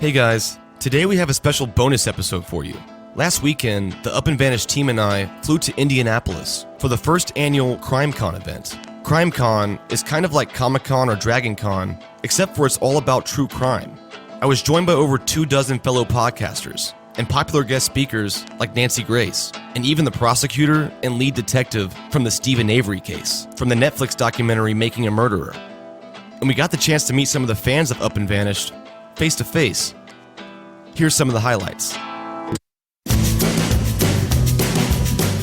Hey guys, today we have a special bonus episode for you. Last weekend, the Up and Vanished team and I flew to Indianapolis for the first annual CrimeCon event. CrimeCon is kind of like Comic-Con or DragonCon, except for it's all about true crime. I was joined by over 24 fellow podcasters and popular guest speakers like Nancy Grace, and even the prosecutor and lead detective from the Stephen Avery case, from the Netflix documentary Making a Murderer. And we got the chance to meet some of the fans of Up and Vanished face to face. Here's some of the highlights.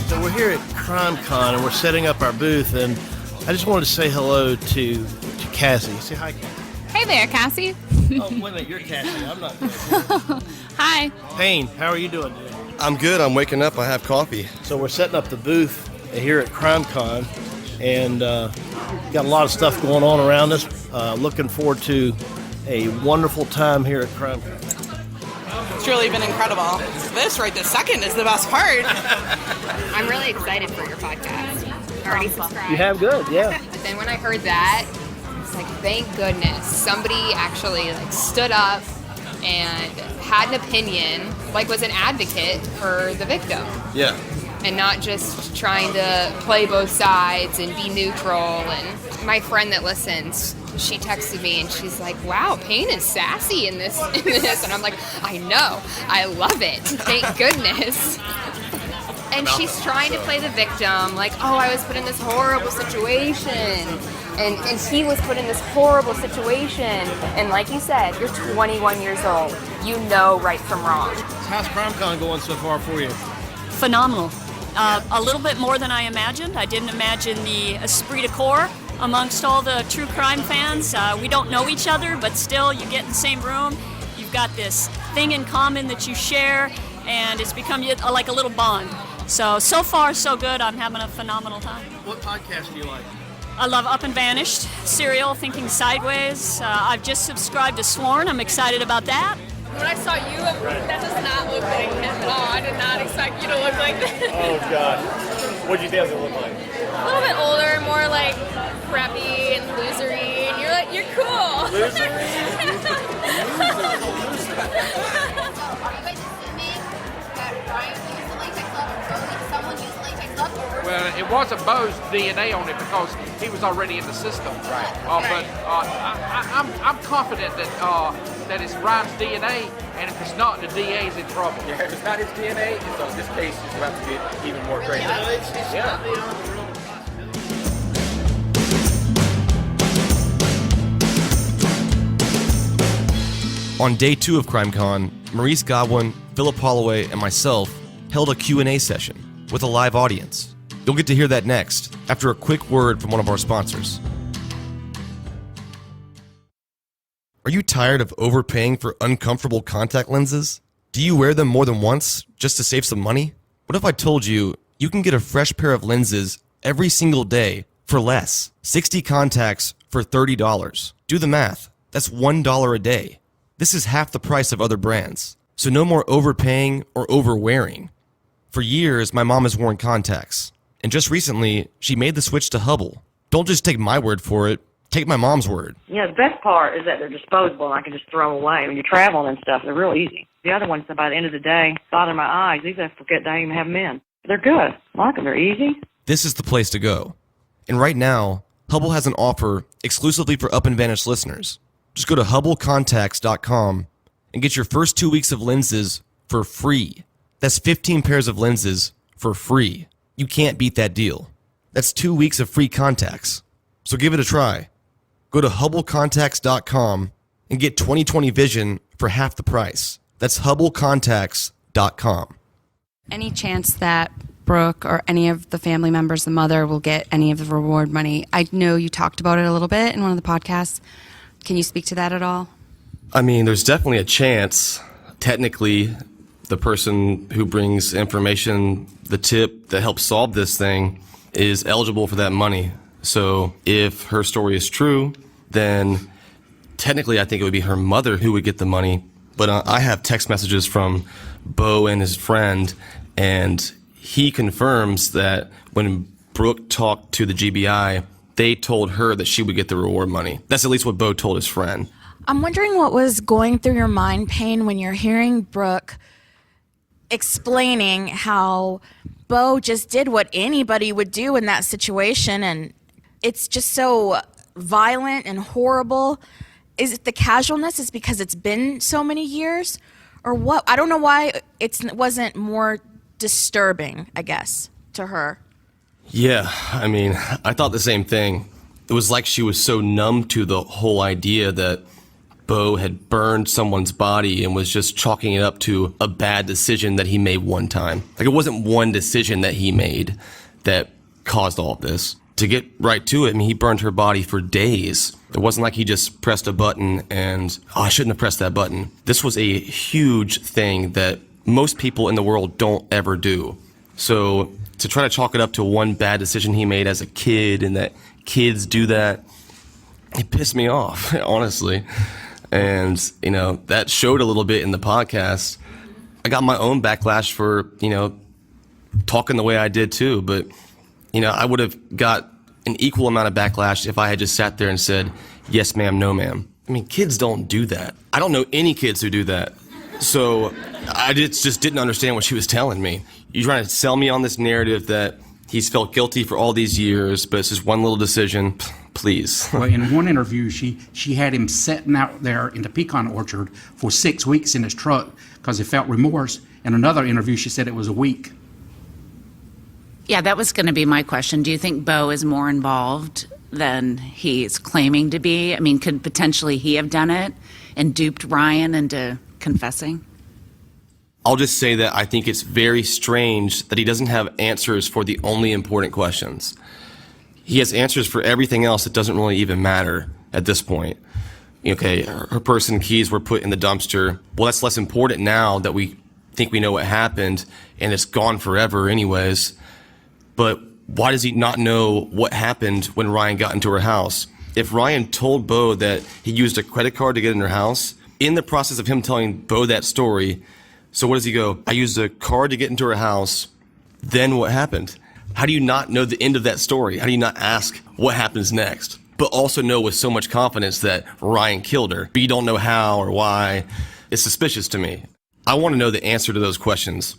So we're here at CrimeCon and we're setting up our booth, and I just wanted to say hello to Cassie. Say hi, Cassie. Hey there, Cassie. Oh, wait a minute, you're Cassie. I'm not good. Hi. Payne, how are you doing today? I'm good. I'm waking up. I have coffee. So we're setting up the booth here at CrimeCon, and got a lot of stuff going on around us. Looking forward to a wonderful time here at CrimeCon. It's really been incredible. This right this second is the best part. I'm really excited for your podcast. I already subscribed. You have good, yeah. But then when I heard that, it's like, thank goodness somebody actually stood up and had an opinion, was an advocate for the victim. Yeah. And not just trying to play both sides and be neutral. And my friend that listens, she texted me and she's like, wow, Payne is sassy in this. And I'm like, I know. I love it. Thank goodness. And she's trying to play the victim, I was put in this horrible situation. And he was put in this horrible situation. And like you said, you're 21 years old. You know right from wrong. How's CrimeCon going so far for you? Phenomenal. A little bit more than I imagined. I didn't imagine the esprit de corps amongst all the true crime fans. We don't know each other, but still you get in the same room. You've got this thing in common that you share, and it's become like a little bond. So far, so good. I'm having a phenomenal time. What podcast do you like? I love Up and Vanished, Serial, Thinking Sideways. I've just subscribed to Sworn. I'm excited about that. When I saw you, that does not look like him at all. I did not expect you to look like that. Oh, God. What did you think it looked like? A little bit older, more preppy and losery, and you're cool. Losery? Well, it wasn't Bo's DNA on it because he was already in the system. Right. But I'm confident that it's Ryan's DNA, and if it's not, the DA's in trouble. Yeah, if it's not his DNA, so this case is about to get even more crazy. Yeah. On day 2 of CrimeCon, Maurice Godwin, Philip Holloway, and myself held a Q&A session with a live audience. You'll get to hear that next, after a quick word from one of our sponsors. Are you tired of overpaying for uncomfortable contact lenses? Do you wear them more than once just to save some money? What if I told you you can get a fresh pair of lenses every single day for less? 60 contacts for $30. Do the math. That's $1 a day. This is half the price of other brands. So no more overpaying or overwearing. For years, my mom has worn contacts. And just recently, she made the switch to Hubble. Don't just take my word for it. Take my mom's word. Yeah, the best part is that they're disposable and I can just throw them away. When you're traveling and stuff, they're real easy. The other ones, by the end of the day, bother my eyes. These I forget that I even have them in. They're good. I like them. They're easy. This is the place to go. And right now, Hubble has an offer exclusively for Up and Vanished listeners. Just go to HubbleContacts.com and get your first 2 weeks of lenses for free. That's 15 pairs of lenses for free. You can't beat that deal. That's 2 weeks of free contacts. So give it a try. Go to HubbleContacts.com and get 20/20 vision for half the price. That's HubbleContacts.com. Any chance that Brooke or any of the family members, the mother, will get any of the reward money? I know you talked about it a little bit in one of the podcasts. Can you speak to that at all? I mean, there's definitely a chance. Technically, the person who brings information, the tip that helps solve this thing, is eligible for that money. So if her story is true, then technically I think it would be her mother who would get the money. But I have text messages from Bo and his friend, and he confirms that when Brooke talked to the GBI, they told her that she would get the reward money. That's at least what Bo told his friend. I'm wondering what was going through your mind, Payne, when you're hearing Brooke explaining how Bo just did what anybody would do in that situation, and it's just so violent and horrible. Is it the casualness? Is because it's been so many years? Or what? I don't know why it wasn't more disturbing, I guess, to her. Yeah, I mean, I thought the same thing. It was like she was so numb to the whole idea that Bo had burned someone's body and was just chalking it up to a bad decision that he made one time. Like, it wasn't one decision that he made that caused all of this. To get right to it, I mean, he burned her body for days. It wasn't like he just pressed a button and, oh, I shouldn't have pressed that button. This was a huge thing that most people in the world don't ever do. So to try to chalk it up to one bad decision he made as a kid and that kids do that, it pissed me off, honestly. And, you know, that showed a little bit in the podcast. I got my own backlash for, you know, talking the way I did too. But, you know, I would have got an equal amount of backlash if I had just sat there and said, yes, ma'am, no, ma'am. I mean, kids don't do that. I don't know any kids who do that. So I just didn't understand what she was telling me. You're trying to sell me on this narrative that he's felt guilty for all these years, but it's just one little decision. Please. Well, in one interview, she had him sitting out there in the pecan orchard for 6 weeks in his truck because he felt remorse. In another interview, she said it was a week. Yeah, that was going to be my question. Do you think Bo is more involved than he's claiming to be? I mean, could potentially he have done it and duped Ryan into confessing? I'll just say that I think it's very strange that he doesn't have answers for the only important questions. He has answers for everything else that doesn't really even matter at this point. Okay, her purse and keys were put in the dumpster. Well, that's less important now that we think we know what happened and it's gone forever anyways. But why does he not know what happened when Ryan got into her house? If Ryan told Bo that he used a credit card to get in her house, in the process of him telling Bo that story, so what does he go? I used a card to get into her house, then what happened? How do you not know the end of that story? How do you not ask what happens next? But also know with so much confidence that Ryan killed her, but you don't know how or why. It's suspicious to me. I want to know the answer to those questions.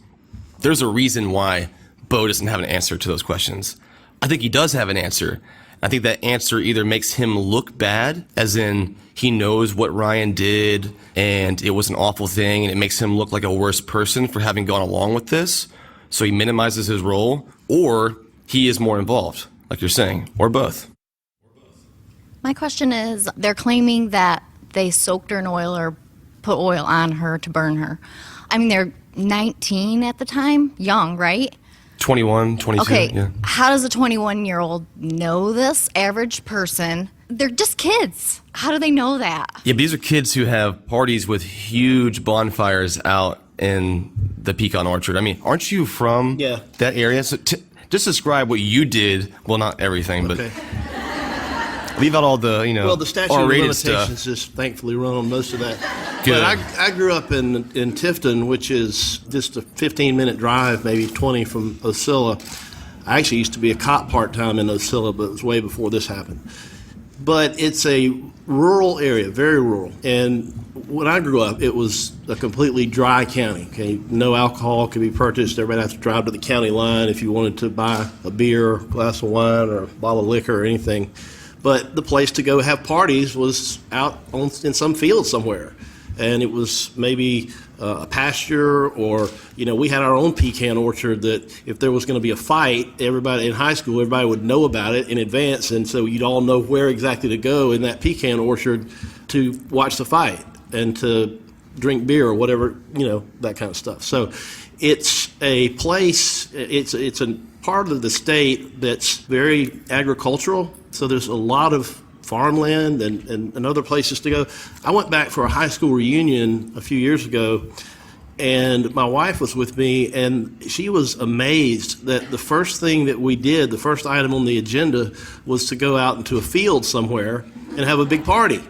There's a reason why Bo doesn't have an answer to those questions. I think he does have an answer. I think that answer either makes him look bad, as in he knows what Ryan did and it was an awful thing and it makes him look like a worse person for having gone along with this, so he minimizes his role, or he is more involved, like you're saying, or both. My question is, they're claiming that they soaked her in oil or put oil on her to burn her. I mean, they're 19 at the time, young, right? 21, 22, okay, yeah. How does a 21-year-old know this? Average person. They're just kids. How do they know that? Yeah, but these are kids who have parties with huge bonfires out in the pecan orchard. I mean, aren't you from that area? So just describe what you did. Well, not everything, but leave out all the, you know, well, the statute of R-rated limitations stuff. is thankfully run on most of that. Good. But I grew up in Tifton, which is just a 15-minute drive, maybe 20 from Osceola. I actually used to be a cop part-time in Osceola, but it was way before this happened. But it's a rural area, very rural. And when I grew up, it was a completely dry county. Okay, no alcohol could be purchased. Everybody had to drive to the county line if you wanted to buy a beer, a glass of wine, or a bottle of liquor or anything. But the place to go have parties was out in some field somewhere. And it was maybe a pasture, or, you know, we had our own pecan orchard that if there was going to be a fight, everybody in high school, everybody would know about it in advance. And so you'd all know where exactly to go in that pecan orchard to watch the fight and to drink beer or whatever, you know, that kind of stuff. So it's a place, it's a part of the state that's very agricultural. So there's a lot of farmland and other places to go. I went back for a high school reunion a few years ago, and my wife was with me, and she was amazed that the first thing that we did, the first item on the agenda, was to go out into a field somewhere and have a big party.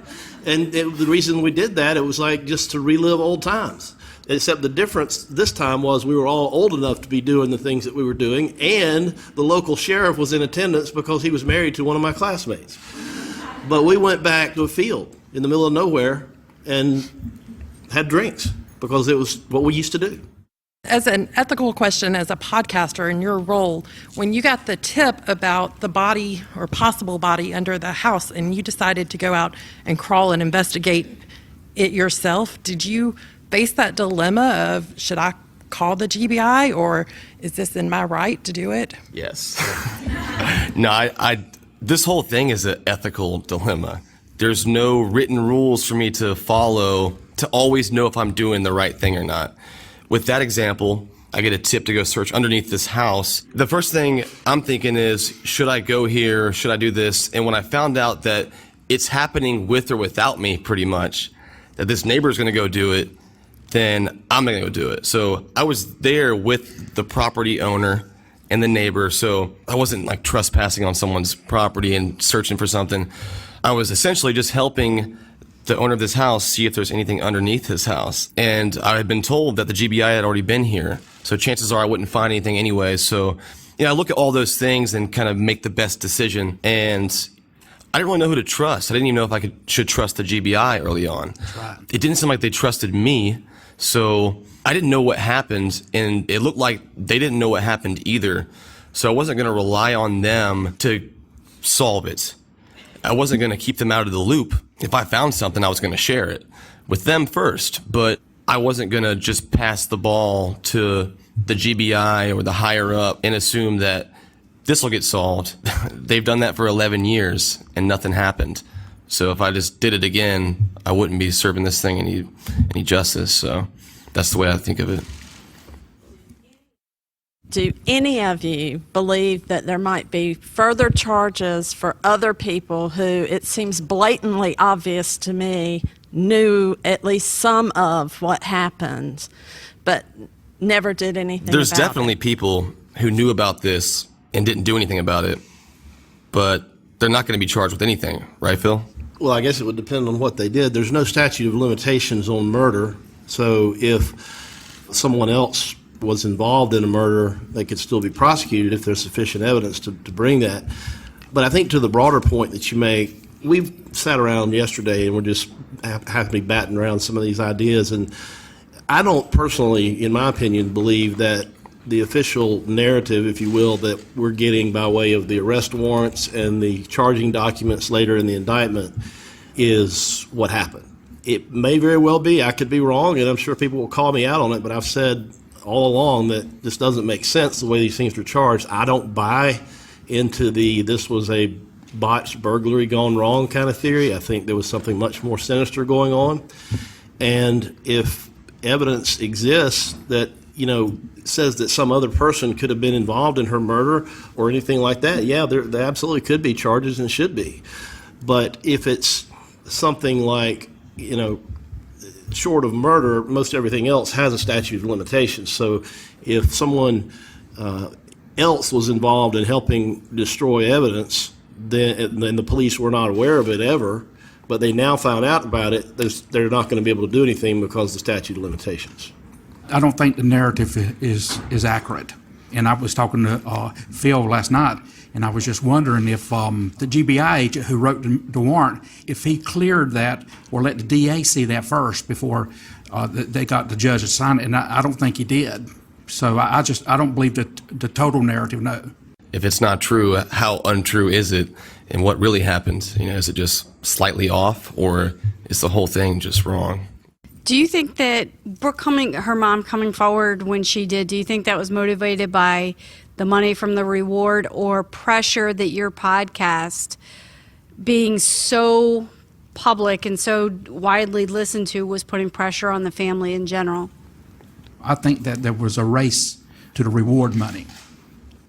And the reason we did that, it was like just to relive old times. Except the difference this time was we were all old enough to be doing the things that we were doing, and the local sheriff was in attendance because he was married to one of my classmates. But we went back to a field, in the middle of nowhere and had drinks because it was what we used to do. As an ethical question, as a podcaster in your role, when you got the tip about the body or possible body under the house and you decided to go out and crawl and investigate it yourself, did you face that dilemma of, should I call the GBI or is this in my right to do it? Yes. No, this whole thing is an ethical dilemma. There's no written rules for me to follow to always know if I'm doing the right thing or not. With that example, I get a tip to go search underneath this house. The first thing I'm thinking is, should I go here? Should I do this? And when I found out that it's happening with or without me, pretty much, that this neighbor's gonna go do it, then I'm gonna go do it. So I was there with the property owner and the neighbor, so I wasn't like trespassing on someone's property and searching for something. I was essentially just helping the owner of this house see if there's anything underneath his house. And I had been told that the GBI had already been here, so chances are I wouldn't find anything anyway. So, I look at all those things and kind of make the best decision. And I didn't really know who to trust. I didn't even know if I should trust the GBI early on. That's right. It didn't seem like they trusted me, so I didn't know what happened, and it looked like they didn't know what happened either. So I wasn't going to rely on them to solve it. I wasn't going to keep them out of the loop. If I found something, I was going to share it with them first, but I wasn't going to just pass the ball to the GBI or the higher up and assume that this will get solved. They've done that for 11 years and nothing happened. So if I just did it again, I wouldn't be serving this thing any justice. So that's the way I think of it. Do any of you believe that there might be further charges for other people who, it seems blatantly obvious to me, knew at least some of what happened, but never did anything about it? There's definitely people who knew about this and didn't do anything about it, but they're not going to be charged with anything, right, Phil? Well, I guess it would depend on what they did. There's no statute of limitations on murder, so if someone else was involved in a murder, they could still be prosecuted if there's sufficient evidence to bring that. But I think to the broader point that you make, we've sat around yesterday and we're just have to be batting around some of these ideas, and I don't personally, in my opinion, believe that the official narrative, if you will, that we're getting by way of the arrest warrants and the charging documents later in the indictment is what happened. It may very well be. I could be wrong, and I'm sure people will call me out on it, but I've said all along that this doesn't make sense the way these things are charged. I don't buy into this was a botched burglary gone wrong kind of theory. I think there was something much more sinister going on. And if evidence exists that, says that some other person could have been involved in her murder or anything like that, yeah, there absolutely could be charges and should be. But if it's something like, short of murder, most everything else has a statute of limitations. So if someone else was involved in helping destroy evidence, then the police were not aware of it ever, but they now found out about it, they're not going to be able to do anything because of the statute of limitations. I don't think the narrative is accurate. And I was talking to Phil last night, and I was just wondering if the GBI agent who wrote the warrant, if he cleared that or let the DA see that first before they got the judge to sign it, and I don't think he did. So I don't believe the total narrative, no. If it's not true, how untrue is it, and what really happened? Is it just slightly off, or is the whole thing just wrong? Do you think that Brooke her mom coming forward when she did, do you think that was motivated by the money from the reward or pressure that your podcast being so public and so widely listened to was putting pressure on the family in general? I think that there was a race to the reward money.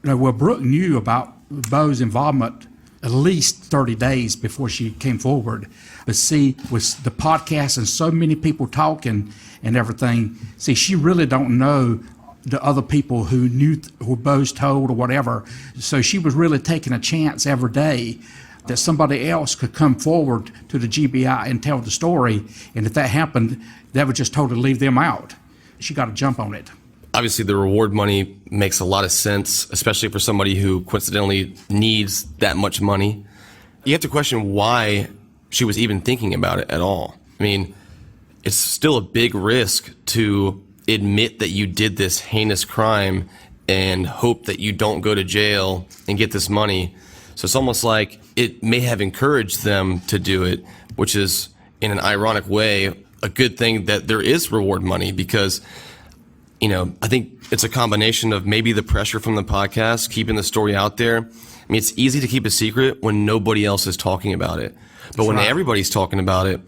Brooke knew about Bo's involvement at least 30 days before she came forward. But see, with the podcast and so many people talking and everything, see, she really don't know the other people who knew, who Bo's told or whatever. So she was really taking a chance every day that somebody else could come forward to the GBI and tell the story. And if that happened, that would just totally leave them out. She got to jump on it. Obviously, the reward money makes a lot of sense, especially for somebody who coincidentally needs that much money. You have to question why she was even thinking about it at all. I mean, it's still a big risk to admit that you did this heinous crime and hope that you don't go to jail and get this money. So it's almost like it may have encouraged them to do it, which is, in an ironic way, a good thing that there is reward money, because, you know, I think it's a combination of maybe the pressure from the podcast, keeping the story out there. I mean, it's easy to keep a secret when nobody else is talking about it. But when everybody's talking about it,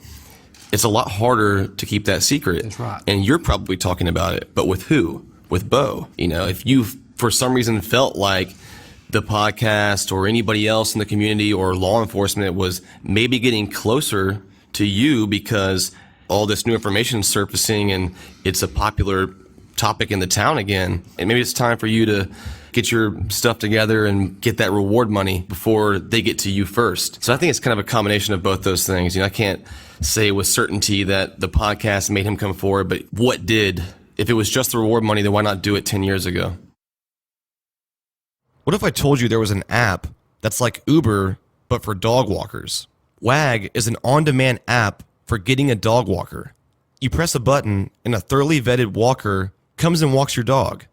it's a lot harder to keep that secret. That's right. And you're probably talking about it, but with who? With Bo. You know, if you for some reason felt like the podcast or anybody else in the community or law enforcement was maybe getting closer to you because all this new information is surfacing and it's a popular topic in the town again, and maybe it's time for you to get your stuff together and get that reward money before they get to you first. So I think it's kind of a combination of both those things. You know, I can't say with certainty that the podcast made him come forward, but what did? If it was just the reward money, then why not do it 10 years ago? What if I told you there was an app that's like Uber, but for dog walkers? WAG is an on-demand app for getting a dog walker. You press a button and a thoroughly vetted walker comes and walks your dog.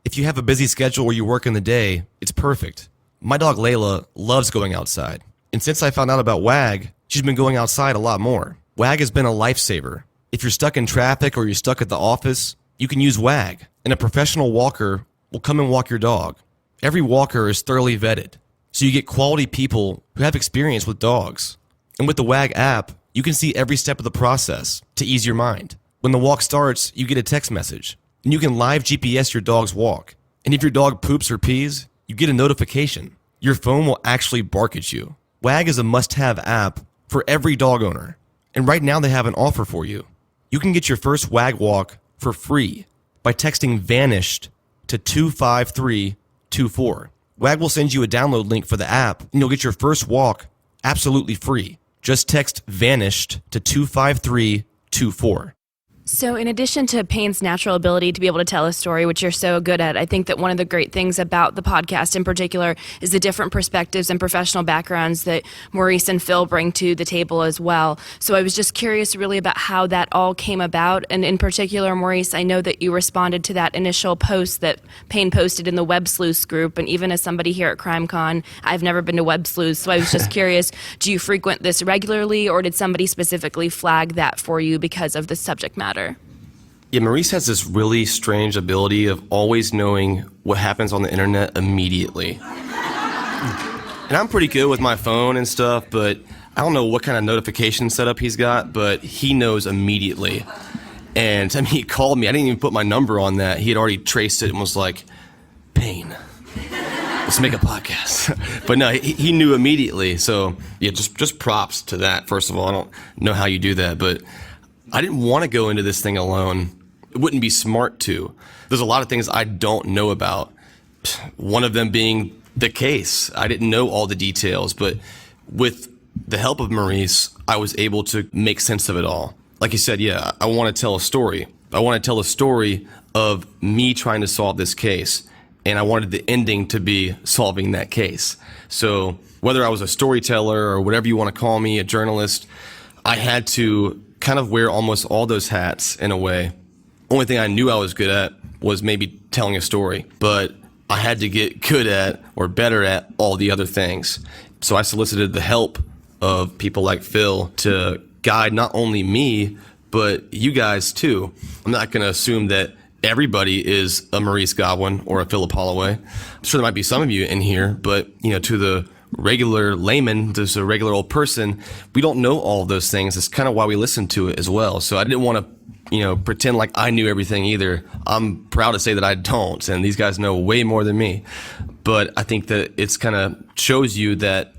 If you have a busy schedule where you work in the day, it's perfect. My dog Layla loves going outside. And since I found out about WAG, she's been going outside a lot more. WAG has been a lifesaver. If you're stuck in traffic or you're stuck at the office, you can use WAG, and a professional walker will come and walk your dog. Every walker is thoroughly vetted, so you get quality people who have experience with dogs. And with the WAG app, you can see every step of the process to ease your mind. When the walk starts, you get a text message, and you can live GPS your dog's walk. And if your dog poops or pees, you get a notification. Your phone will actually bark at you. WAG is a must-have app for every dog owner. And right now they have an offer for you. You can get your first WAG walk for free by texting VANISHED to 25324. WAG will send you a download link for the app, and you'll get your first walk absolutely free. Just text VANISHED to 25324. So in addition to Payne's natural ability to be able to tell a story, which you're so good at, I think that one of the great things about the podcast in particular is the different perspectives and professional backgrounds that Maurice and Phil bring to the table as well. So I was just curious really about how that all came about. And in particular, Maurice, I know that you responded to that initial post that Payne posted in the Web Sleuths group. And even as somebody here at CrimeCon, I've never been to Web Sleuths. So I was just curious, do you frequent this regularly, or did somebody specifically flag that for you because of the subject matter? Yeah, Maurice has this really strange ability of always knowing what happens on the internet immediately. And I'm pretty good with my phone and stuff, but I don't know what kind of notification setup he's got, but he knows immediately. And I mean, he called me. I didn't even put my number on that. He had already traced it and was like, Payne, let's make a podcast. But no, he knew immediately. So yeah, just props to that, first of all. I don't know how you do that, but I didn't want to go into this thing alone. It wouldn't be smart to. There's a lot of things I don't know about. One of them being the case. I didn't know all the details, but with the help of Maurice, I was able to make sense of it all. Like you said, yeah, I want to tell a story. I want to tell a story of me trying to solve this case, and I wanted the ending to be solving that case. So whether I was a storyteller or whatever you want to call me, a journalist, I had to kind of wear almost all those hats in a way. Only thing I knew I was good at was maybe telling a story, but I had to get good at or better at all the other things. So I solicited the help of people like Phil to guide not only me, but you guys too. I'm not going to assume that everybody is a Maurice Godwin or a Philip Holloway. I'm sure there might be some of you in here, but you know, to the regular layman, just a regular old person, we don't know all of those things. That's kind of why we listen to it as well. So I didn't want to, pretend like I knew everything either. I'm proud to say that I don't, and these guys know way more than me. But I think that it's kind of shows you that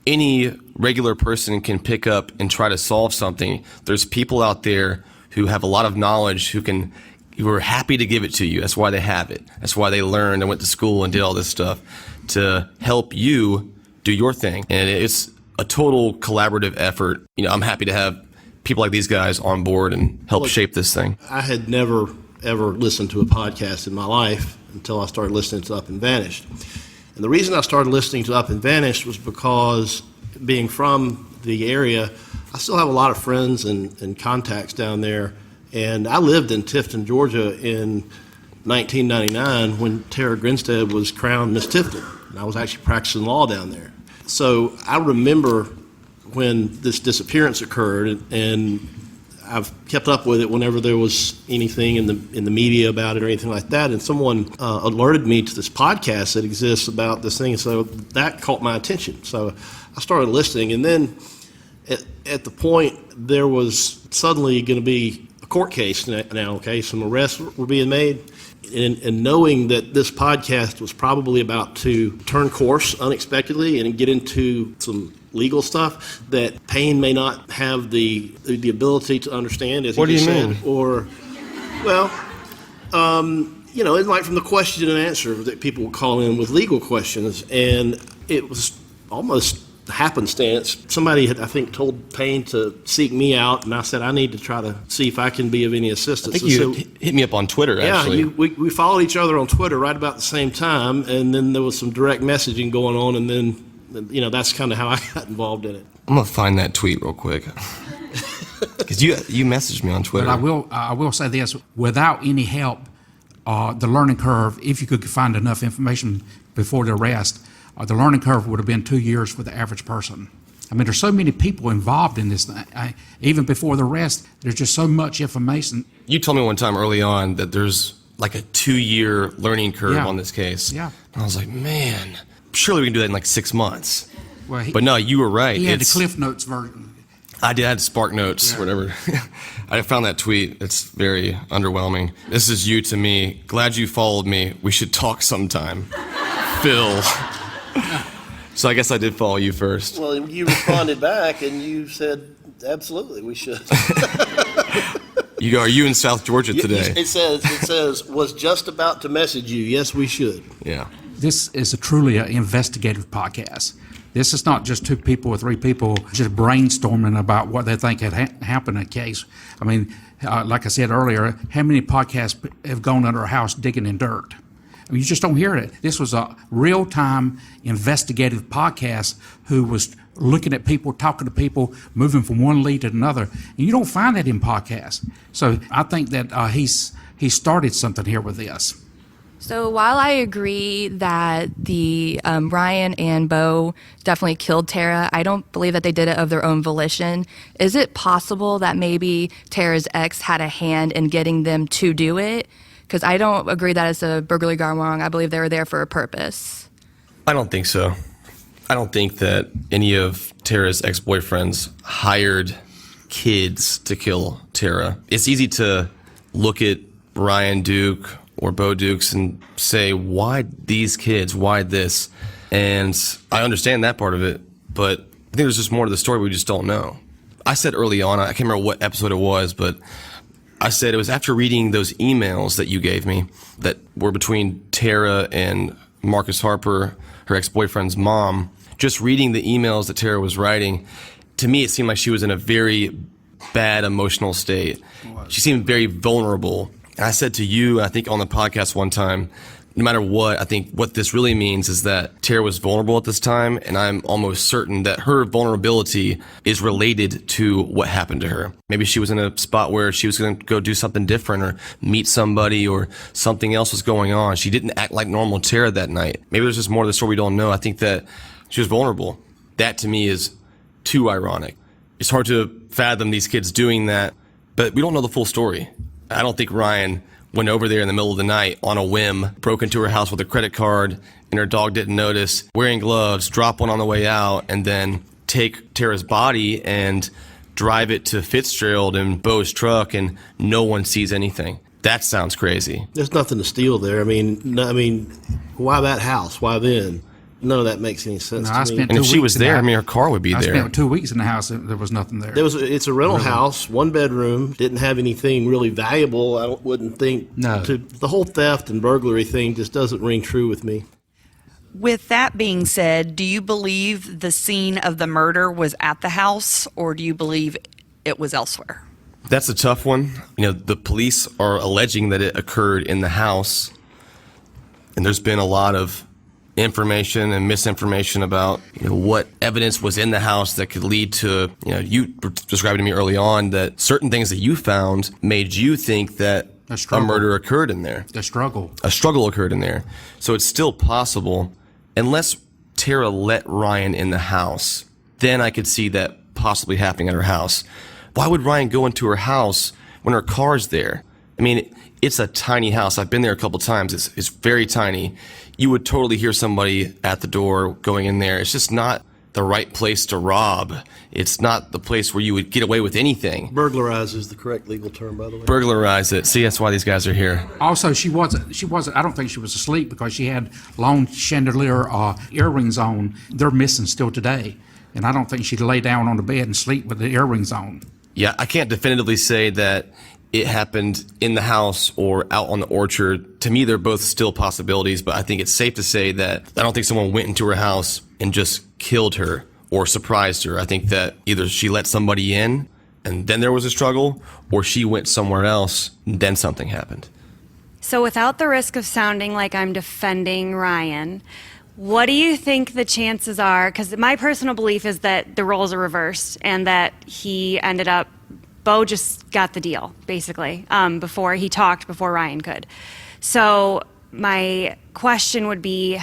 any regular person can pick up and try to solve something. There's people out there who have a lot of knowledge who are happy to give it to you. That's why they have it. That's why they learned and went to school and did all this stuff to help you do your thing. And it's a total collaborative effort. I'm happy to have people like these guys on board and help shape this thing. I had never, ever listened to a podcast in my life until I started listening to Up and Vanished. And the reason I started listening to Up and Vanished was because being from the area, I still have a lot of friends and contacts down there. And I lived in Tifton, Georgia in 1999 when Tara Grinstead was crowned Miss Tifton. And I was actually practicing law down there. So I remember when this disappearance occurred, and I've kept up with it whenever there was anything in the media about it or anything like that. And someone alerted me to this podcast that exists about this thing. So that caught my attention. So I started listening. And then at the point, there was suddenly going to be a court case now, okay? Some arrests were being made. And knowing that this podcast was probably about to turn course unexpectedly and get into some legal stuff that Payne may not have the ability to understand, as what he do you just mean? said, or, well, it's like from the question and answer that people would call in with legal questions, and it was almost happenstance. Somebody had, I think, told Payne to seek me out, and I said I need to try to see if I can be of any assistance. I think you hit me up on Twitter, actually. Yeah, we followed each other on Twitter right about the same time, and then there was some direct messaging going on, and then that's kind of how I got involved in it. I'm going to find that tweet real quick. Because you messaged me on Twitter. But I will say this, without any help, the learning curve, if you could find enough information before the arrest, the learning curve would have been 2 years for the average person. I mean, there's so many people involved in this thing. Even before the arrest, there's just so much information. You told me one time early on that there's like a 2-year learning curve on this case. Yeah. And I was like, man, surely we can do that in like 6 months. Well, but no, you were right. He had the Cliff Notes version. I did. I had Spark Notes, whatever. I found that tweet. It's very underwhelming. This is you to me. Glad you followed me. We should talk sometime. Phil. So I guess I did follow you first. Well, you responded back, and you said, absolutely, we should. Are you in South Georgia today? It says, was just about to message you. Yes, we should. Yeah. This is truly an investigative podcast. This is not just 2 people or 3 people just brainstorming about what they think had happened in a case. I mean, like I said earlier, how many podcasts have gone under a house digging in dirt? I mean, you just don't hear it. This was a real-time investigative podcast who was looking at people, talking to people, moving from one lead to another. And you don't find that in podcasts. So I think that he started something here with this. So while I agree that the Ryan and Bo definitely killed Tara, I don't believe that they did it of their own volition. Is it possible that maybe Tara's ex had a hand in getting them to do it? Because I don't agree that it's a burglary gone wrong. I believe they were there for a purpose. I don't think so. I don't think that any of Tara's ex-boyfriends hired kids to kill Tara. It's easy to look at Ryan Duke or Bo Dukes and say, why these kids? Why this? And I understand that part of it, but I think there's just more to the story we just don't know. I said early on, I can't remember what episode it was, but I said it was after reading those emails that you gave me that were between Tara and Marcus Harper, her ex-boyfriend's mom. Just reading the emails that Tara was writing, to me it seemed like she was in a very bad emotional state. She seemed very vulnerable. And I said to you, I think on the podcast one time, no matter what, I think what this really means is that Tara was vulnerable at this time, and I'm almost certain that her vulnerability is related to what happened to her. Maybe she was in a spot where she was going to go do something different or meet somebody or something else was going on. She didn't act like normal Tara that night. Maybe there's just more to the story we don't know. I think that she was vulnerable. That to me is too ironic. It's hard to fathom these kids doing that, but we don't know the full story. I don't think Ryan went over there in the middle of the night on a whim, broke into her house with a credit card, and her dog didn't notice, wearing gloves, drop one on the way out, and then take Tara's body and drive it to Fitzgerald in Bo's truck, and no one sees anything. That sounds crazy. There's nothing to steal there. I mean, why that house? Why then? None of that makes any sense to me. And if she was there, I mean, her car would be there. I spent 2 weeks in the house, and there was nothing there. It's a rental house, 1 bedroom, didn't have anything really valuable. I wouldn't think. No. The whole theft and burglary thing just doesn't ring true with me. With that being said, do you believe the scene of the murder was at the house, or do you believe it was elsewhere? That's a tough one. You know, the police are alleging that it occurred in the house, and there's been a lot of information and misinformation about what evidence was in the house that could lead to, you described to me early on that certain things that you found made you think that a murder occurred in there. A struggle occurred in there. So it's still possible, unless Tara let Ryan in the house, then I could see that possibly happening at her house. Why would Ryan go into her house when her car's there? I mean, it's a tiny house. I've been there a couple times. It's very tiny. You would totally hear somebody at the door going in there. It's just not the right place to rob. It's not the place where you would get away with anything. Burglarize is the correct legal term, by the way. Burglarize it. See, that's why these guys are here. Also, she wasn't, I don't think she was asleep because she had long chandelier earrings on. They're missing still today. And I don't think she'd lay down on the bed and sleep with the earrings on. Yeah, I can't definitively say that it happened in the house or out on the orchard. To me, they're both still possibilities, but I think it's safe to say that I don't think someone went into her house and just killed her or surprised her. I think that either she let somebody in and then there was a struggle, or she went somewhere else and then something happened. So without the risk of sounding like I'm defending Ryan, what do you think the chances are? Because my personal belief is that the roles are reversed and that Bo just got the deal, basically, before he talked, before Ryan could. So my question would be,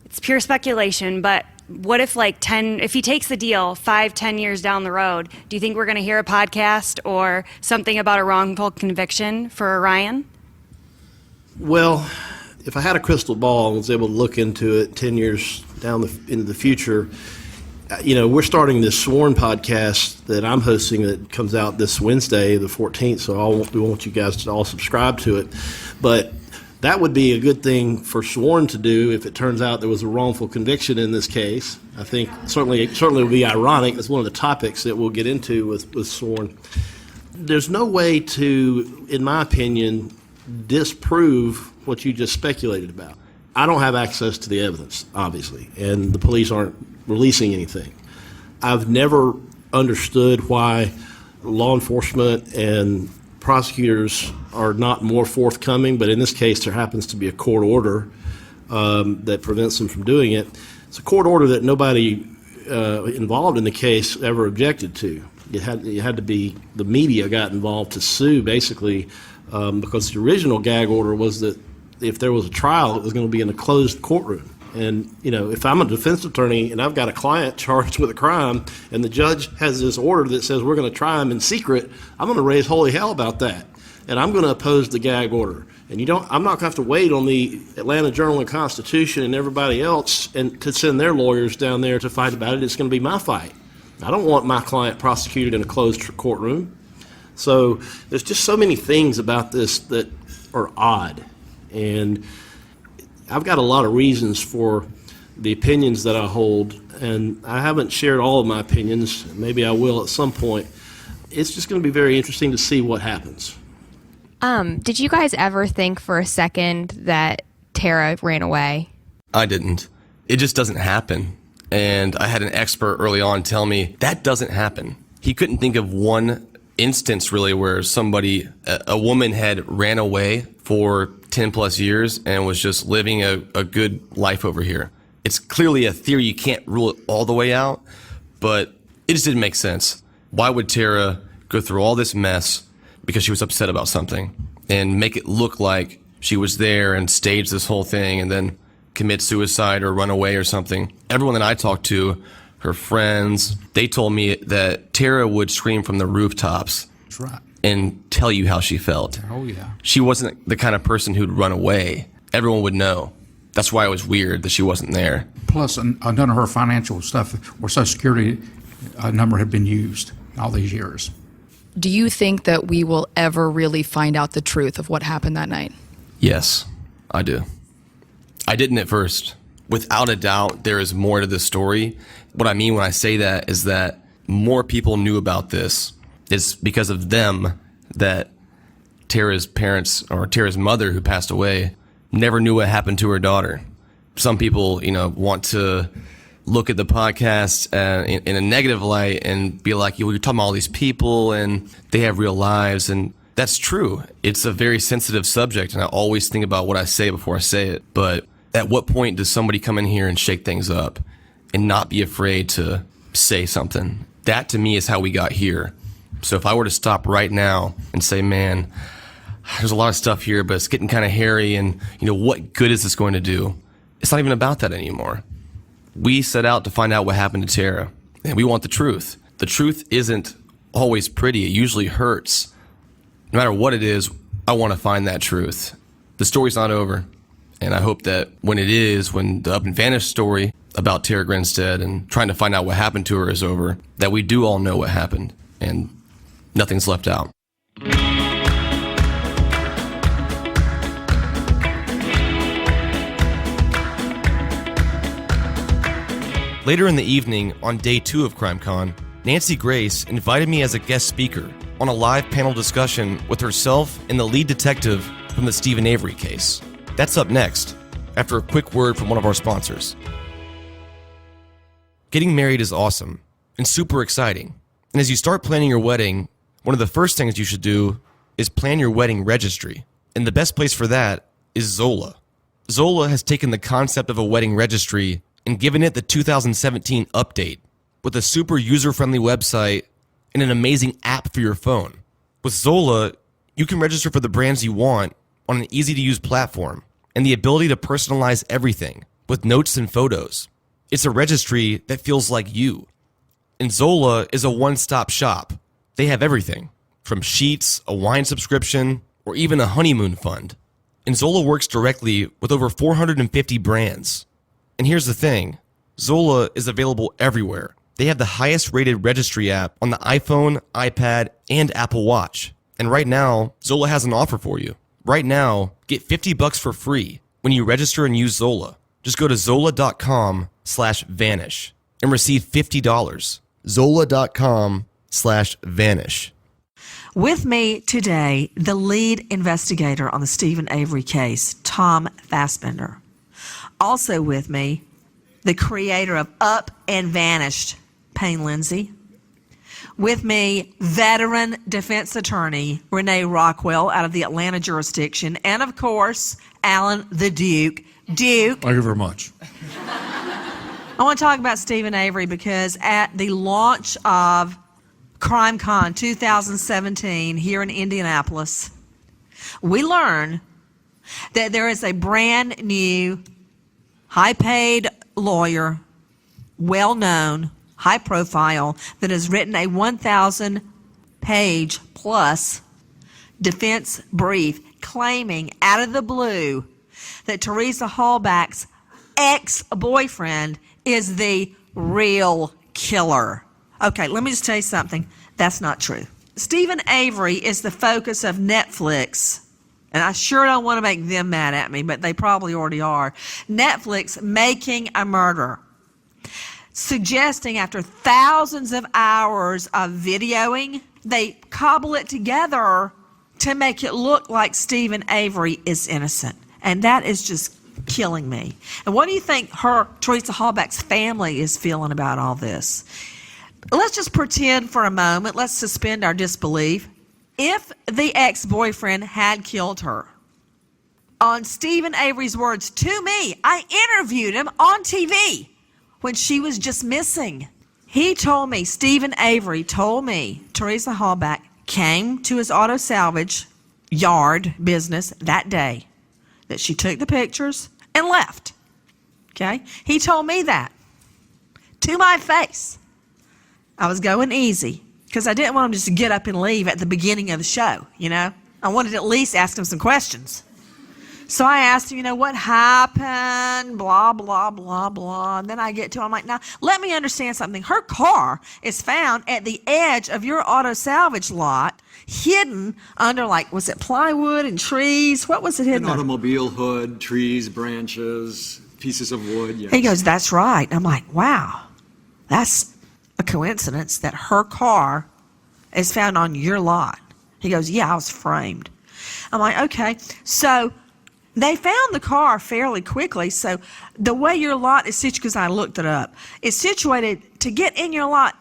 it's pure speculation, but what if if he takes the deal 5-10 years down the road, do you think we're going to hear a podcast or something about a wrongful conviction for Ryan? Well, if I had a crystal ball and was able to look into it 10 years into the future, we're starting this Sworn podcast that I'm hosting that comes out this Wednesday, the 14th, so we want you guys to all subscribe to it. But that would be a good thing for Sworn to do if it turns out there was a wrongful conviction in this case. I think certainly it would be ironic. That's one of the topics that we'll get into with Sworn. There's no way to, in my opinion, disprove what you just speculated about. I don't have access to the evidence, obviously, and the police aren't releasing anything. I've never understood why law enforcement and prosecutors are not more forthcoming, but in this case there happens to be a court order that prevents them from doing it. It's a court order that nobody involved in the case ever objected to. It had to be the media got involved to sue, basically, because the original gag order was that if there was a trial, it was going to be in a closed courtroom. And, if I'm a defense attorney and I've got a client charged with a crime and the judge has this order that says we're going to try him in secret, I'm going to raise holy hell about that. And I'm going to oppose the gag order. And I'm not going to have to wait on the Atlanta Journal and Constitution and everybody else and to send their lawyers down there to fight about it. It's going to be my fight. I don't want my client prosecuted in a closed courtroom. So there's just so many things about this that are odd. And I've got a lot of reasons for the opinions that I hold, and I haven't shared all of my opinions. Maybe I will at some point. It's just going to be very interesting to see what happens. Did you guys ever think for a second that Tara ran away? I didn't. It just doesn't happen. And I had an expert early on tell me that doesn't happen. He couldn't think of one instance really where a woman had ran away for 10 plus years and was just living a good life over here. It's clearly a theory. You can't rule it all the way out, but it just didn't make sense. Why would Tara go through all this mess because she was upset about something and make it look like she was there and stage this whole thing and then commit suicide or run away or something? Everyone that I talked to, her friends, they told me that Tara would scream from the rooftops. That's right. And tell you how she felt. Oh, yeah. She wasn't the kind of person who'd run away. Everyone would know. That's why it was weird that she wasn't there. Plus, none of her financial stuff or Social Security number had been used all these years. Do you think that we will ever really find out the truth of what happened that night? Yes, I do. I didn't at first. Without a doubt, there is more to this story. What I mean when I say that is that more people knew about this. It's because of them that Tara's parents or Tara's mother, who passed away, never knew what happened to her daughter. Some people, want to look at the podcast in a negative light and be like, you're talking about all these people and they have real lives. And that's true. It's a very sensitive subject. And I always think about what I say before I say it. But At what point does somebody come in here and shake things up and not be afraid to say something? That to me is how we got here. So if I were to stop right now and say, man, there's a lot of stuff here, but it's getting kind of hairy, and what good is this going to do? It's not even about that anymore. We set out to find out what happened to Tara, and we want the truth. The truth isn't always pretty. It usually hurts. No matter what it is, I want to find that truth. The story's not over, and I hope that when the Up and Vanished story about Tara Grinstead and trying to find out what happened to her is over, that we do all know what happened, and nothing's left out. Later in the evening, on day 2 of CrimeCon, Nancy Grace invited me as a guest speaker on a live panel discussion with herself and the lead detective from the Stephen Avery case. That's up next, after a quick word from one of our sponsors. Getting married is awesome and super exciting. And as you start planning your wedding, one of the first things you should do is plan your wedding registry. And the best place for that is Zola. Zola has taken the concept of a wedding registry and given it the 2017 update with a super user-friendly website and an amazing app for your phone. With Zola, you can register for the brands you want on an easy-to-use platform and the ability to personalize everything with notes and photos. It's a registry that feels like you. And Zola is a one-stop shop. They have everything, from sheets, a wine subscription, or even a honeymoon fund. And Zola works directly with over 450 brands. And here's the thing, Zola is available everywhere. They have the highest rated registry app on the iPhone, iPad, and Apple Watch. And right now, Zola has an offer for you. Right now, get $50 for free when you register and use Zola. Just go to zola.com/vanish and receive $50. Zola.com/vanish. With me today, the lead investigator on the Stephen Avery case, Tom Fassbender. Also with me, the creator of Up and Vanished, Payne Lindsey. With me, veteran defense attorney Renee Rockwell out of the Atlanta jurisdiction. And of course, Alan the Duke. Duke. Thank you very much. I want to talk about Stephen Avery because at the launch of CrimeCon 2017 here in Indianapolis, we learned that there is a brand new high-paid lawyer, well-known, high-profile, that has written a 1,000-page plus defense brief claiming out of the blue that Teresa Hallback's ex-boyfriend is the real killer. Okay, let me just tell you something. That's not true. Stephen Avery is the focus of Netflix. And I sure don't want to make them mad at me, but they probably already are. Netflix Making a Murder, suggesting after thousands of hours of videoing, they cobble it together to make it look like Stephen Avery is innocent. And that is just killing me. And what do you think Teresa Hallback's family is feeling about all this? Let's just pretend for a moment, let's suspend our disbelief. If the ex-boyfriend had killed her, on Stephen Avery's words to me, I interviewed him on TV when she was just missing. He told me, Stephen Avery told me, Teresa Hallback came to his auto salvage yard business that day, that she took the pictures and left. Okay? He told me that to my face. I was going easy because I didn't want him just to get up and leave at the beginning of the show, I wanted to at least ask him some questions. So I asked him, what happened, blah, blah, blah, blah. And then I get to him, I'm like, now, let me understand something. Her car is found at the edge of your auto salvage lot, hidden under, was it plywood and trees? What was it hidden An automobile hood, trees, branches, pieces of wood. Yes. He goes, that's right. I'm like, wow, that's a coincidence that her car is found on your lot. He goes, yeah, I was framed. I'm like, okay. So they found the car fairly quickly. So the way your lot is situated, because I looked it up, it's situated to get in your lot.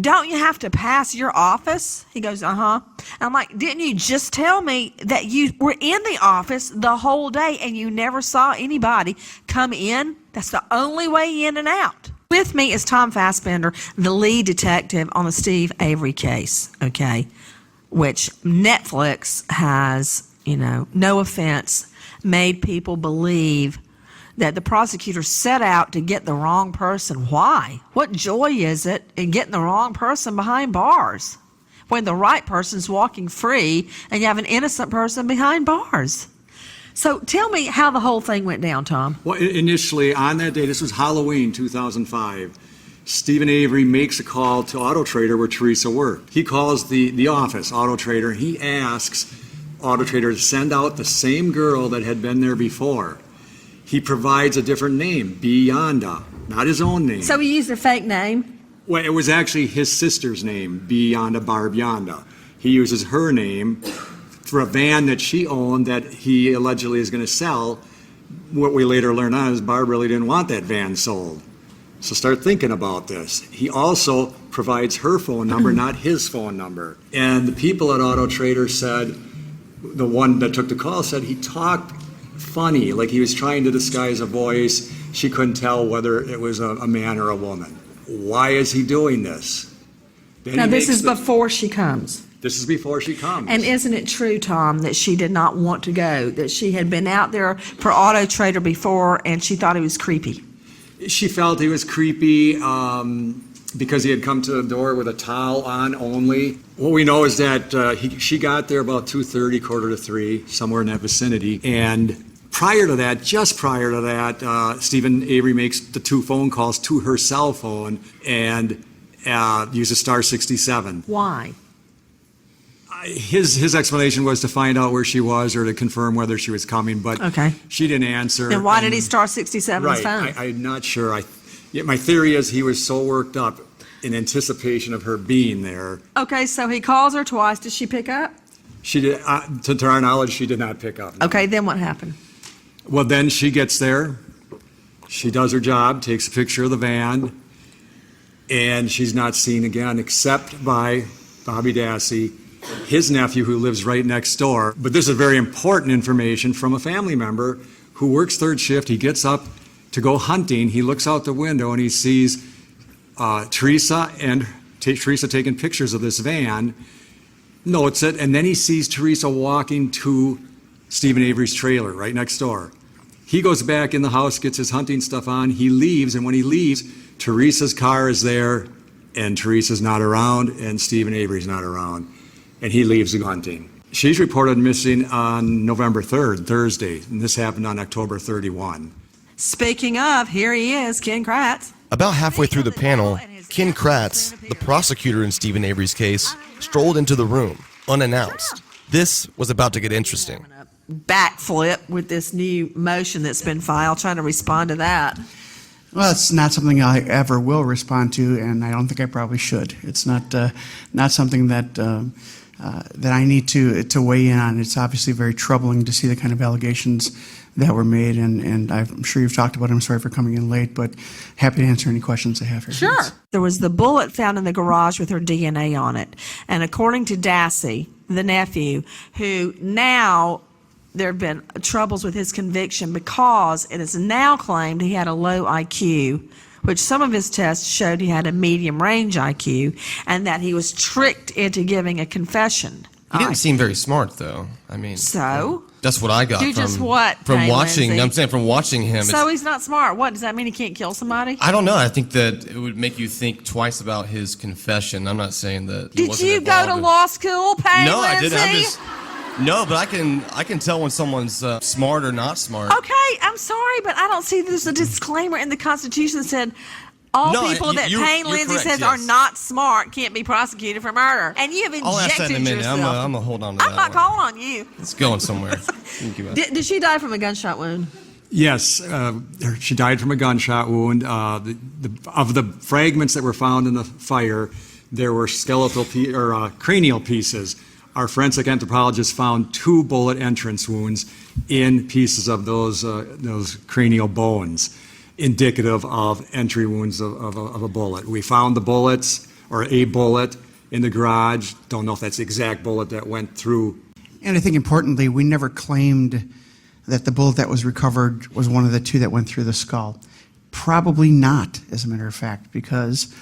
don't you have to pass your office? He goes, uh-huh. I'm like, didn't you just tell me that you were in the office the whole day and you never saw anybody come in? That's the only way in and out. With me is Tom Fassbender, the lead detective on the Steve Avery case, okay, which Netflix has, no offense, made people believe that the prosecutor set out to get the wrong person. Why? What joy is it in getting the wrong person behind bars when the right person's walking free and you have an innocent person behind bars? So tell me how the whole thing went down, Tom. Well, initially, on that day, this was Halloween 2005, Stephen Avery makes a call to Auto Trader where Teresa worked. He calls the office, Auto Trader, and he asks Auto Trader to send out the same girl that had been there before. He provides a different name, Beyonda, not his own name. So he used a fake name? Well, it was actually his sister's name, Beyonda Barbianda. He uses her name for a van that she owned that he allegedly is going to sell. What we later learned on is Barb really didn't want that van sold. So start thinking about this. He also provides her phone number, not his phone number. And the people at Auto Trader said, the one that took the call said he talked funny, like he was trying to disguise a voice. She couldn't tell whether it was a man or a woman. Why is he doing this? Now, this is before she comes. This is before she comes. And isn't it true, Tom, that she did not want to go, that she had been out there for Auto Trader before and she thought he was creepy? She felt he was creepy because he had come to the door with a towel on only. What we know is that she got there about 2:30, 2:45, somewhere in that vicinity. And prior to that, just prior to that, Stephen Avery makes the 2 phone calls to her cell phone and uses star 67. Why? His explanation was to find out where she was or to confirm whether she was coming, but she didn't answer. And why did he star 67's phone? I'm not sure. My theory is he was so worked up in anticipation of her being there. Okay, so he calls her twice. Did she pick up? She did. To our knowledge, she did not pick up. No. Okay, then what happened? Well, then she gets there. She does her job, takes a picture of the van, and she's not seen again except by Bobby Dassey, his nephew who lives right next door. But this is very important information from a family member who works third shift. He gets up to go hunting. He looks out the window and he sees Teresa taking pictures of this van, notes it, and then he sees Teresa walking to Stephen Avery's trailer right next door. He goes back in the house, gets his hunting stuff on, he leaves, and when he leaves, Teresa's car is there, and Teresa's not around, and Stephen Avery's not around. And he leaves hunting. She's reported missing on November 3rd, Thursday, and this happened on October 31. Speaking of, here he is, Ken Kratz. About halfway through the panel, Ken Kratz, the prosecutor in Stephen Avery's case, strolled into the room, unannounced. This was about to get interesting. Backflip with this new motion that's been filed, trying to respond to that. Well, it's not something I ever will respond to, and I don't think I probably should. It's not something that that I need to weigh in on. It's obviously very troubling to see the kind of allegations that were made, and I'm sure you've talked about it. I'm sorry for coming in late, but happy to answer any questions I have here. Sure. There was the bullet found in the garage with her DNA on it, and according to Dassey, the nephew, who now there have been troubles with his conviction because it is now claimed he had a low IQ, which some of his tests showed he had a medium range IQ, and that he was tricked into giving a confession. He didn't seem very smart, though. I mean, so that's what I got do from just what, from Payne watching. Lindsey? I'm saying from watching him. So he's not smart. What does that mean? He can't kill somebody? I don't know. I think that it would make you think twice about his confession. I'm not saying that. He Did wasn't you go to law school, Payne No, I Lindsey? didn't. I'm just. No, but I can tell when someone's smart or not smart. Okay, I'm sorry, but I don't see there's a disclaimer in the Constitution that said all people that Payne Lindsey says are not smart can't be prosecuted for murder. And you have injected I'll ask that in a minute. yourself. I'm gonna hold on to that. I'm not calling on you. It's going somewhere. Thank you. Did she die from a gunshot wound? Yes, she died from a gunshot wound. Of the fragments that were found in the fire, there were skeletal cranial pieces. Our forensic anthropologist found 2 bullet entrance wounds in pieces of those cranial bones, indicative of entry wounds of a bullet. We found the bullets. or a bullet in the garage. Don't know if that's the exact bullet that went through. And I think importantly, we never claimed that the bullet that was recovered was one of the two that went through the skull. Probably not, as a matter of fact, because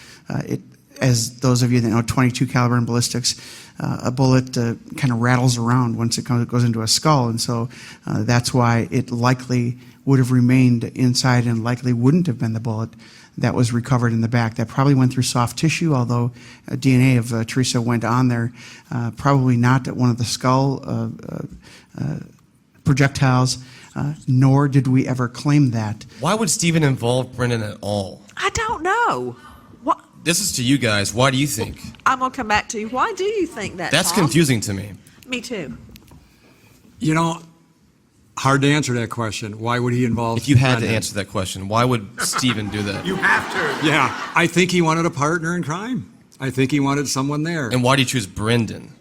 as those of you that know 22 caliber and ballistics, a bullet kind of rattles around once it goes into a skull, and so that's why it likely would have remained inside and likely wouldn't have been the bullet that was recovered in the back. That probably went through soft tissue, although DNA of Teresa went on there. Probably not at one of the skull projectiles, nor did we ever claim that. Why would Stephen involve Brendan at all? I don't know. This is to you guys. Why do you think? I'm going to come back to you. Why do you think that, That's Tom? confusing to me. Me too. You know, hard to answer that question. Why would he involve If you had to Brendan? answer that question, why would Stephen do that? You have to. Yeah, I think he wanted a partner in crime. I think he wanted someone there. And why do you choose Brendan?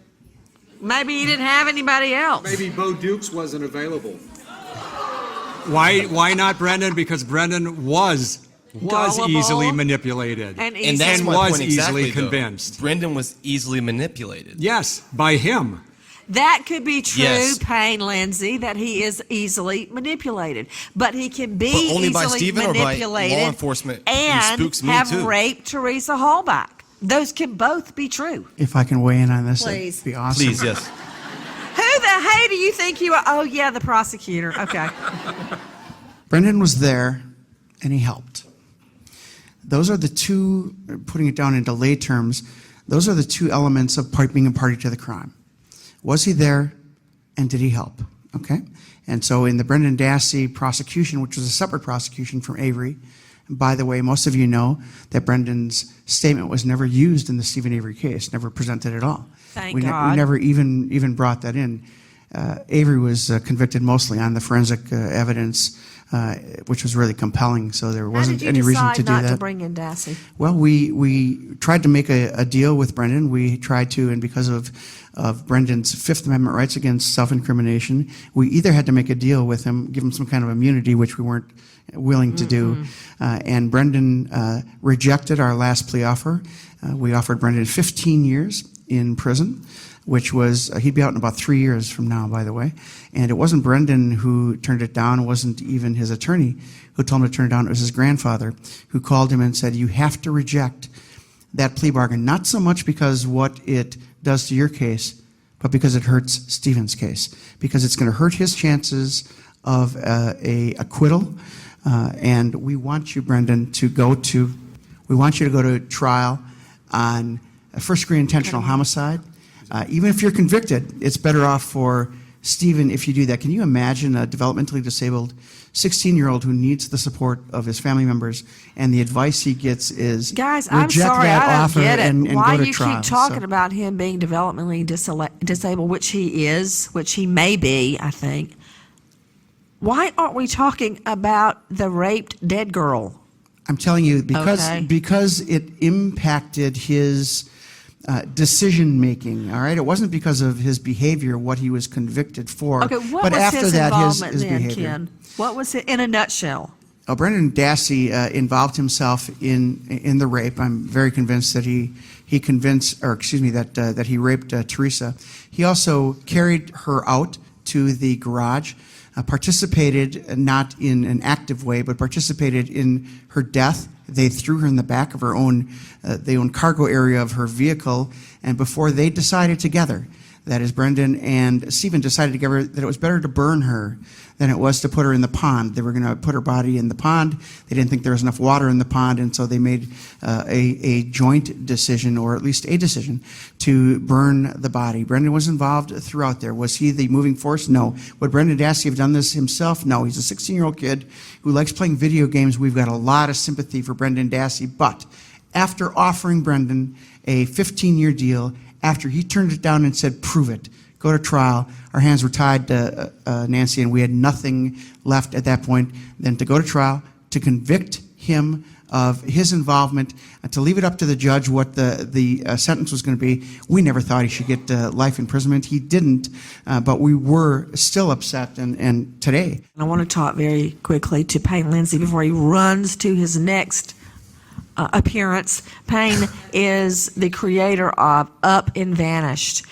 Maybe he didn't have anybody else. Maybe Bo Dukes wasn't available. Why not Brendan? Because Brendan was Gullible easily manipulated and that's my was point exactly, easily though. convinced. Brendan was easily manipulated. Yes, by him. That could be true, Yes. Payne Lindsey, that he is easily manipulated. But he can be But only by easily Stephen or by manipulated law enforcement who and spooks me have too? raped Teresa Hallback. Those can both be true. If I can weigh in on this, Please. it'd be awesome. Please, yes. Who the hey do you think you are? Oh, yeah, the prosecutor. Okay. Brendan was there, and he helped. Those are the two, putting it down into lay terms, those are the two elements of being a party to the crime. Was he there, and did he help? Okay? And so in the Brendan Dassey prosecution, which was a separate prosecution from Avery, and by the way, most of you know that Brendan's statement was never used in the Stephen Avery case, never presented at all. Thank we God. we never even brought that in. Avery was convicted mostly on the forensic evidence, which was really compelling, so there wasn't any reason to do not that. to bring in Dassey? Well, we tried to make a deal with Brendan. We tried to, and because of Brendan's Fifth Amendment rights against self-incrimination, we either had to make a deal with him, give him some kind of immunity, which we weren't willing to do, and Brendan rejected our last plea offer. We offered Brendan 15 years in prison, which was, he'd be out in about 3 years from now, by the way. And it wasn't Brendan who turned it down. It wasn't even his attorney who told him to turn it down. It was his grandfather who called him and said, you have to reject that plea bargain, not so much because what it does to your case, but because it hurts Stephen's case, because it's going to hurt his chances of a acquittal. And we want you, Brendan, to go to trial on a first-degree intentional homicide. Even if you're convicted, it's better off for Stephen if you do that. Can you imagine a developmentally disabled 16-year-old who needs the support of his family members, and the advice he gets is Guys, I'm reject sorry, that I don't offer get it. and Why go to you trial. keep talking So- about him being developmentally disabled, which he is, which he may be, I think. Why aren't we talking about the raped dead girl? I'm telling you, Okay. because it impacted his decision making. All right, it wasn't because of his behavior, what he was convicted for. Okay, what but was after his that, involvement his then, behavior. Ken? What was it in a nutshell? Brendan Dassey involved himself in the rape. I'm very convinced that he that he raped Teresa. He also carried her out to the garage, participated not in an active way, but participated in her death. They threw her in the back of her own cargo area of her vehicle, and before they decided together, that is, Brendan and Stephen decided together that it was better to burn her than it was to put her in the pond. They were going to put her body in the pond. They didn't think there was enough water in the pond, and so they made a joint decision, or at least a decision, to burn the body. Brendan was involved throughout there. Was he the moving force? No. Would Brendan Dassey have done this himself? No. He's a 16-year-old kid who likes playing video games. We've got a lot of sympathy for Brendan Dassey, but after offering Brendan a 15-year deal, after he turned it down and said, prove it, go to trial, our hands were tied, Nancy, and we had nothing left at that point than to go to trial, to convict him of his involvement, to leave it up to the judge what the sentence was going to be. We never thought he should get life imprisonment. He didn't, but we were still upset, and today. I want to talk very quickly to Payne Lindsey before he runs to his next appearance. Payne is the creator of Up and Vanished.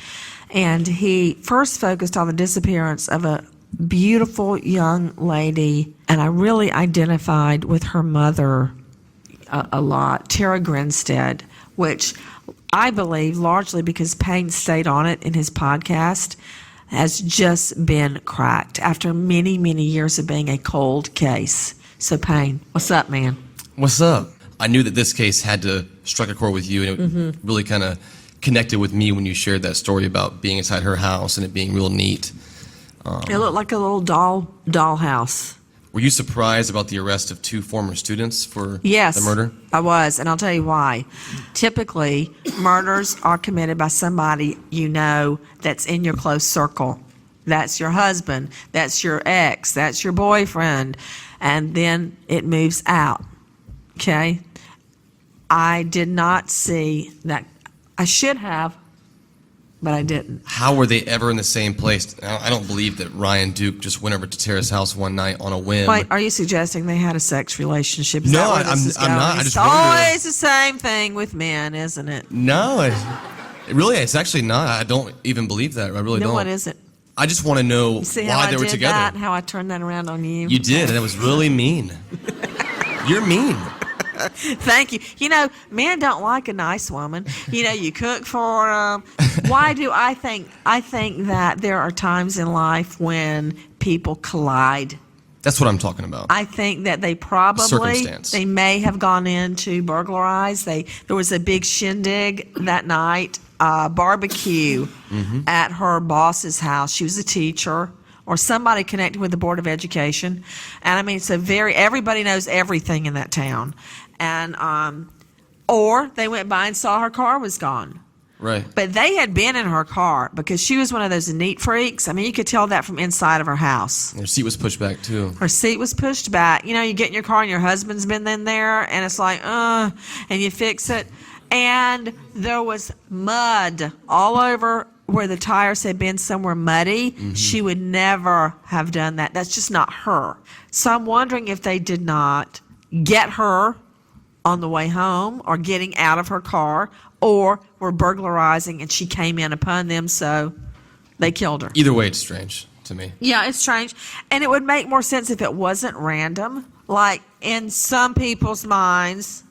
And he first focused on the disappearance of a beautiful young lady, and I really identified with her mother a lot, Tara Grinstead, which I believe largely because Payne stayed on it in his podcast, has just been cracked after many, many years of being a cold case. So Payne, what's up, man? What's up? I knew that this case had to strike a chord with you, and it really kind of connected with me when you shared that story about being inside her house and it being real neat. It looked like a little dollhouse. Were you surprised about the arrest of 2 former students for the murder? I was, and I'll tell you why. Typically, murders are committed by somebody you know that's in your close circle. That's your husband, that's your ex, that's your boyfriend, and then it moves out. Okay? I did not see that. I should have, but I didn't. How were they ever in the same place? I don't believe that Ryan Duke just went over to Tara's house one night on a whim. Wait, are you suggesting they had a sex relationship? Is No, that where this is I'm going? not. I It's just wonder. always the same thing with men, isn't it? No, it's actually not. I don't even believe that. I really Then don't. what is it? I just want to know You see how why I they were did together. that? How I turned that around on you? You did, and it was really mean. You're mean. Thank you. You know, men don't like a nice woman. You know, you cook for them. Why do I think? I think that there are times in life when people collide. That's what I'm talking about. I think that they probably, Circumstance. they may have gone in to burglarize. There was a big shindig that night, barbecue at her boss's house. She was a teacher or somebody connected with the Board of Education. And I mean, it's everybody knows everything in that town. And, or they went by and saw her car was gone. Right. But they had been in her car because she was one of those neat freaks. I mean, you could tell that from inside of her house. Her seat was pushed back, too. Her seat was pushed back. You know, you get in your car and your husband's been in there, and it's like, and you fix it. And there was mud all over where the tires had been somewhere muddy. She would never have done that. That's just not her. So I'm wondering if they did not get her on the way home or getting out of her car, or were burglarizing and she came in upon them, so they killed her. Either way, it's strange to me. Yeah, it's strange. And it would make more sense if it wasn't random. Like, in some people's minds,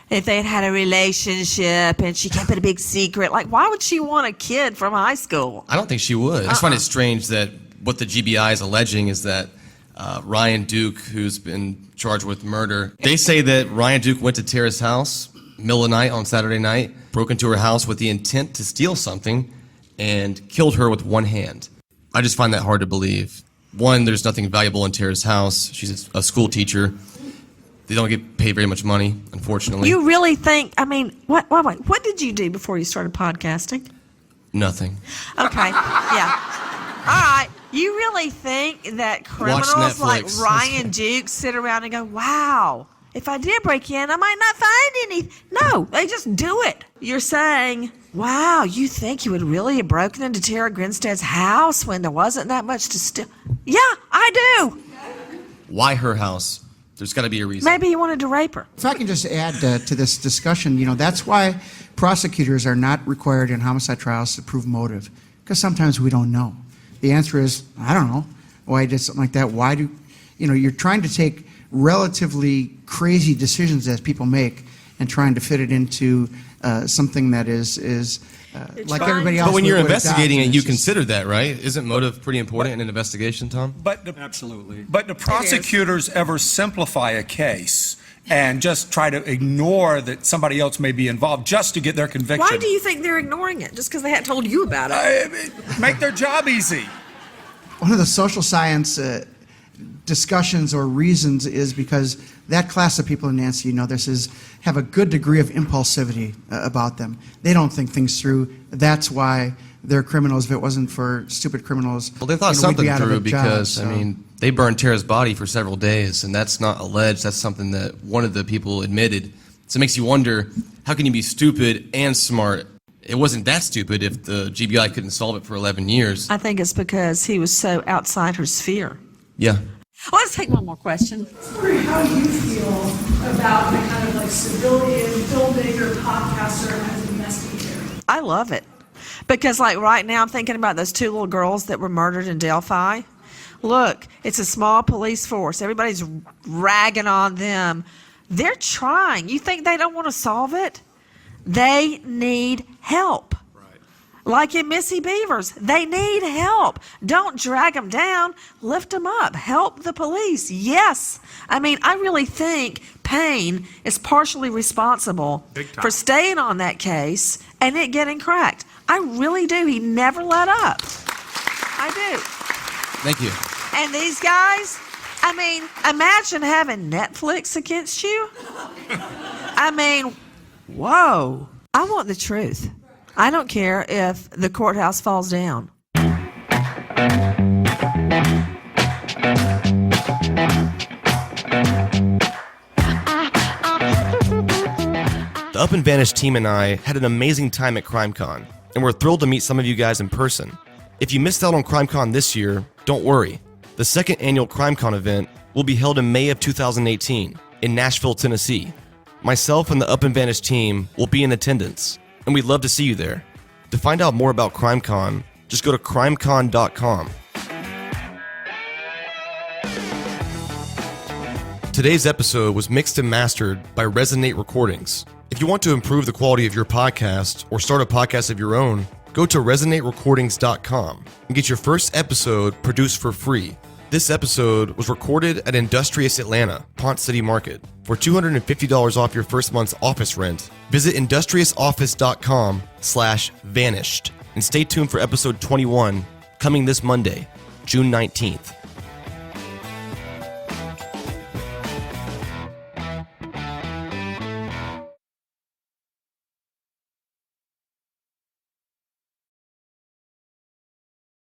if they had had a relationship and she kept it a big secret, like, why would she want a kid from high school? I don't think she would. I just find it strange that what the GBI is alleging is that Ryan Duke, who's been charged with murder, they say that Ryan Duke went to Tara's house middle of the night on Saturday night, broke into her house with the intent to steal something, and killed her with one hand. I just find that hard to believe. One, there's nothing valuable in Tara's house. She's a school teacher. They don't get paid very much money, unfortunately. You really think, I mean, what did you do before you started podcasting? Nothing. Okay, yeah. All right. You really think that criminals like Ryan Duke sit around and go, wow, if I did break in, I might not find anything. No, they just do it. You're saying, wow, you think you would really have broken into Tara Grinstead's house when there wasn't that much to steal? Yeah, I do. Why her house? There's got to be a reason. Maybe he wanted to rape her. If I can just add to this discussion, you know, that's why prosecutors are not required in homicide trials to prove motive, because sometimes we don't know. The answer is, I don't know why I did something like that. Why do, you know, you're trying to take relatively crazy decisions that people make and trying to fit it into something that is like everybody else. But when you're would investigating adopt, it, you consider that, right? Isn't motive pretty important in an investigation, Tom? Absolutely. But do prosecutors ever simplify a case and just try to ignore that somebody else may be involved just to get their conviction? Why do you think they're ignoring it? Just because they hadn't told you about it? Make their job easy. One of the social science discussions or reasons is because that class of people, Nancy, you know, have a good degree of impulsivity about them. They don't think things through. That's why they're criminals. If it wasn't for stupid criminals, Well, they thought you know, we'd be something out of through a job, because, so. I mean, they burned Tara's body for several days, and that's not alleged. That's something that one of the people admitted. So it makes you wonder, how can you be stupid and smart? It wasn't that stupid if the GBI couldn't solve it for 11 years. I think it's because he was so outside her sphere. Yeah. Let's take one more question. Wondering how you feel about the kind of like civilian filmmaker, podcaster as an investigator. I love it. Because like right now I'm thinking about those 2 little girls that were murdered in Delphi. Look, it's a small police force. Everybody's ragging on them. They're trying. You think they don't want to solve it? They need help. Like in Missy Beavers, they need help. Don't drag them down. Lift them up. Help the police. Yes. I mean, I really think Payne is partially responsible for staying on that case and it getting cracked. I really do. He never let up. I do. Thank you. And these guys, I mean, imagine having Netflix against you. I mean, whoa. I want the truth. I don't care if the courthouse falls down. The Up and Vanished team and I had an amazing time at CrimeCon, and we're thrilled to meet some of you guys in person. If you missed out on CrimeCon this year, don't worry. The second annual CrimeCon event will be held in May of 2018 in Nashville, Tennessee. Myself and the Up and Vanished team will be in attendance, and we'd love to see you there. To find out more about CrimeCon, just go to crimecon.com. Today's episode was mixed and mastered by Resonate Recordings. If you want to improve the quality of your podcast or start a podcast of your own, go to resonaterecordings.com and get your first episode produced for free. This episode was recorded at Industrious Atlanta, Ponce City Market. For $250 off your first month's office rent, visit industriousoffice.com/vanished and stay tuned for episode 21 coming this Monday, June 19th.